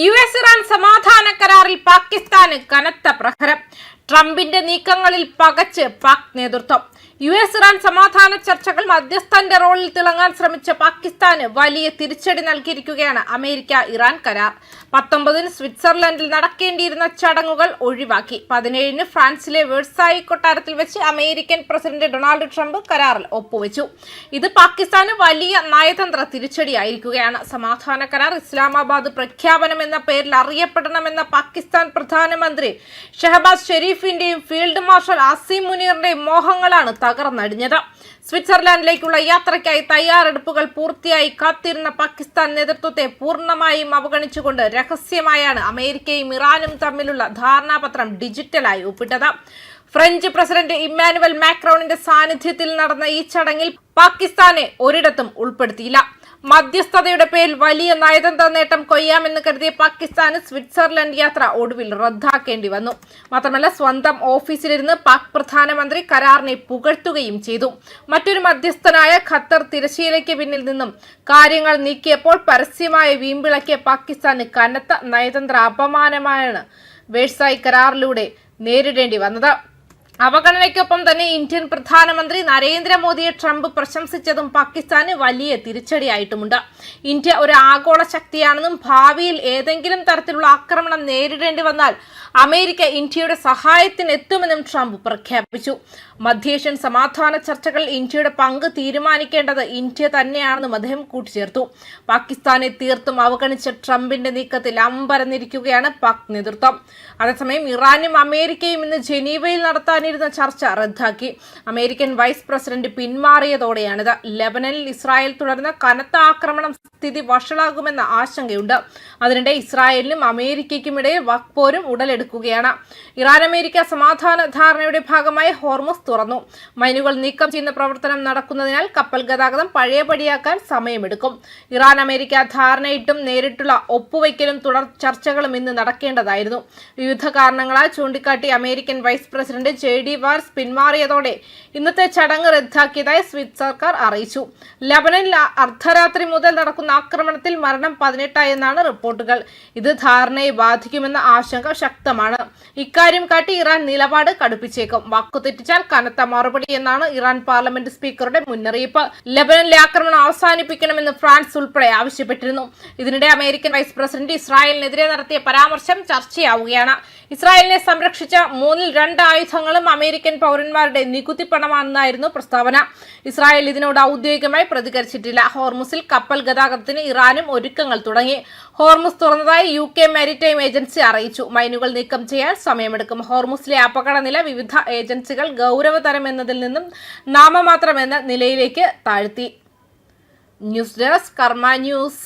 US. Iran സമാധാന കരാറിൽ പാകിസ്ഥാന് കനത്ത പ്രഹരം. ട്രംപിന്റെ നീക്കങ്ങളിൽ പകച്ച് പാക് നേതൃത്വം. യു.എസ്. ഇറാൻ സമാധാന ചർച്ചകൾ മധ്യസ്ഥന്റെ റോളിൽ തിളങ്ങാൻ ശ്രമിച്ച പാകിസ്ഥാന് വലിയ തിരിച്ചടി നൽകിയിരിക്കുകയാണ് അമേരിക്ക ഇറാൻ കരാർ. 19-ന് സ്വിറ്റ്സർലൻഡിൽ നടക്കേണ്ടിയിരുന്ന ചടങ്ങുകൾ ഒഴിവാക്കി. 17-ന് ഫ്രാൻസിലെ വെഴ്സായി കൊട്ടാരത്തിൽ വെച്ച് അമേരിക്കൻ പ്രസിഡന്റ് ഡൊണാൾഡ് ട്രംപ് കരാറിൽ ഒപ്പുവെച്ചു. ഇത് പാകിസ്ഥാന് വലിയ നയതന്ത്ര തിരിച്ചടിയായിരിക്കുകയാണ്. സമാധാന കരാർ ഇസ്ലാമാബാദ് പ്രഖ്യാപനം എന്ന പേരിൽ അറിയപ്പെടണമെന്ന പാകിസ്ഥാൻ പ്രധാനമന്ത്രി ഷഹബാസ് ഷെരീഫിന്റെയും ഫീൽഡ് മാർഷൽ അസീം മുനീറിന്റെയും മോഹങ്ങളാണ് തകർന്നടിഞ്ഞത്. സ്വിറ്റ്സർലാൻഡിലേക്കുള്ള യാത്രയ്ക്കായി തയ്യാറെടുപ്പുകൾ പൂർത്തിയായി കാത്തിരുന്ന പാകിസ്ഥാൻ നേതൃത്വത്തെ പൂർണ്ണമായും അവഗണിച്ചുകൊണ്ട് രഹസ്യമായാണ് അമേരിക്കയും ഇറാനും തമ്മിലുള്ള ധാരണാപത്രം ഡിജിറ്റലായി ഒപ്പിട്ടത്. ഫ്രഞ്ച് പ്രസിഡന്റ് ഇമ്മാനുവൽ മാക്രോണിന്റെ സാന്നിധ്യത്തിൽ നടന്ന ഈ ചടങ്ങിൽ പാകിസ്ഥാനെ ഒരിടത്തും ഉൾപ്പെടുത്തിയില്ല. മധ്യസ്ഥതയുടെ പേരിൽ വലിയ നയതന്ത്ര നേട്ടം കൊയ്യാമെന്ന് കരുതിയ പാകിസ്ഥാന് സ്വിറ്റ്സർലൻഡ് യാത്ര ഒടുവിൽ റദ്ദാക്കേണ്ടി വന്നു. മാത്രമല്ല, സ്വന്തം ഓഫീസിലിരുന്ന് പാക് പ്രധാനമന്ത്രി കരാറിനെ പുകഴ്ത്തുകയും ചെയ്തു. മറ്റൊരു മധ്യസ്ഥനായ ഖത്തർ തിരശ്ശീലയ്ക്ക് പിന്നിൽ നിന്നും കാര്യങ്ങൾ നീക്കിയപ്പോൾ പരസ്യമായ വീമ്പിളക്കിയ പാകിസ്ഥാന് കനത്ത നയതന്ത്ര അപമാനമാണ് വേഴ്സായി കരാറിലൂടെ നേരിടേണ്ടി വന്നത്. അവഗണനയ്ക്കൊപ്പം തന്നെ ഇന്ത്യൻ പ്രധാനമന്ത്രി നരേന്ദ്രമോദിയെ ട്രംപ് പ്രശംസിച്ചതും പാകിസ്ഥാന് വലിയ തിരിച്ചടിയായിട്ടുമുണ്ട്. ഇന്ത്യ ഒരു ആഗോള ശക്തിയാണെന്നും ഭാവിയിൽ ഏതെങ്കിലും തരത്തിലുള്ള ആക്രമണം നേരിടേണ്ടി വന്നാൽ അമേരിക്ക ഇന്ത്യയുടെ സഹായത്തിന് എത്തുമെന്നും ട്രംപ് പ്രഖ്യാപിച്ചു. മധ്യേഷ്യൻ സമാധാന ചർച്ചകളിൽ ഇന്ത്യയുടെ പങ്ക് തീരുമാനിക്കേണ്ടത് ഇന്ത്യ തന്നെയാണെന്നും അദ്ദേഹം കൂട്ടിച്ചേർത്തു. പാകിസ്ഥാനെ തീർത്തും അവഗണിച്ച ട്രംപിന്റെ നീക്കത്തിൽ അമ്പരന്നിരിക്കുകയാണ് പാക് നേതൃത്വം. അതേസമയം ഇറാനും അമേരിക്കയും ഇന്ന് ജനീവയിൽ നടത്താനിരുന്ന ചർച്ച റദ്ദാക്കി. അമേരിക്കൻ വൈസ് പ്രസിഡന്റ് പിന്മാറിയതോടെയാണിത്. ലെബനനിൽ ഇസ്രായേൽ തുടർന്ന കനത്ത ആക്രമണം സ്ഥിതി വഷളാകുമെന്ന ആശങ്കയുണ്ട്. അതിനിടെ ഇസ്രായേലിനും അമേരിക്കയ്ക്കുമിടയിൽ വാക്പോരും ഉടലെടുക്കുകയാണ്. ഇറാൻ അമേരിക്ക സമാധാന ധാരണയുടെ ഭാഗമായി ഹോർമുസ് തുറന്നു. മൈനുകൾ നീക്കം ചെയ്യുന്ന പ്രവർത്തനം നടക്കുന്നതിനാൽ കപ്പൽ ഗതാഗതം പഴയപടിയാക്കാൻ സമയമെടുക്കും. ഇറാൻ അമേരിക്ക ധാരണയിട്ടും നേരിട്ടുള്ള ഒപ്പുവയ്ക്കലും തുടർ ചർച്ചകളും ഇന്ന് നടക്കേണ്ടതായിരുന്നു. വിവിധ കാരണങ്ങളാൽ ചൂണ്ടിക്കാട്ടി American vice president JD Vance പിന്മാറിയതോടെ ഇന്നത്തെ ചടങ്ങ് റദ്ദാക്കിയതായി സ്വിസ് സർക്കാർ അറിയിച്ചു. ലബനനിൽ അർദ്ധരാത്രി മുതൽ നടക്കുന്ന ആക്രമണത്തിൽ മരണം 18 എന്നാണ് റിപ്പോർട്ടുകൾ. ഇത് ധാരണയെ ബാധിക്കുമെന്ന ആശങ്ക ശക്തമാണ്. ഇക്കാര്യം കാട്ടി ഇറാൻ നിലപാട് കടുപ്പിച്ചേക്കും. വാക്കുതെറ്റിച്ചാൽ കനത്ത മറുപടി എന്നാണ് ഇറാൻ പാർലമെന്റ് സ്പീക്കറുടെ മുന്നറിയിപ്പ്. ലബനനിലെ ആക്രമണം അവസാനിപ്പിക്കണമെന്ന് ഫ്രാൻസ് ഉൾപ്പെടെ ആവശ്യപ്പെട്ടിരുന്നു. ഇതിനിടെ അമേരിക്കൻ വൈസ് പ്രസിഡന്റ് ഇസ്രായേലിനെതിരെ നടത്തിയ പരാമർശം ചർച്ചയാവുകയാണ്. ഇസ്രായേലിനെ സംരക്ഷിച്ച 2 ആയുധങ്ങളും അമേരിക്കൻ പൗരന്മാരുടെ നികുതി പണമാണെന്നായിരുന്നു പ്രസ്താവന. ഇസ്രായേൽ ഇതിനോട് ഔദ്യോഗികമായി പ്രതികരിച്ചിട്ടില്ല. ഹോർമുസിൽ കപ്പൽ ഗതാഗതത്തിന് ഇറാനും ഒരുക്കങ്ങൾ തുടങ്ങി. ഹോർമുസ് തുറന്നതായി UK മാരിടൈം ഏജൻസി അറിയിച്ചു. മൈനുകൾ നീക്കം ചെയ്യാൻ സമയമെടുക്കും. ഹോർമുസിലെ അപകടനില വിവിധ ഏജൻസികൾ ഗൗരവതരമെന്നതിൽ നിന്നും നാമമാത്രമെന്ന നിലയിലേക്ക് താഴ്ത്തി. ന്യൂസ് ഡെസ്ക് കർമ്മ ന്യൂസ്.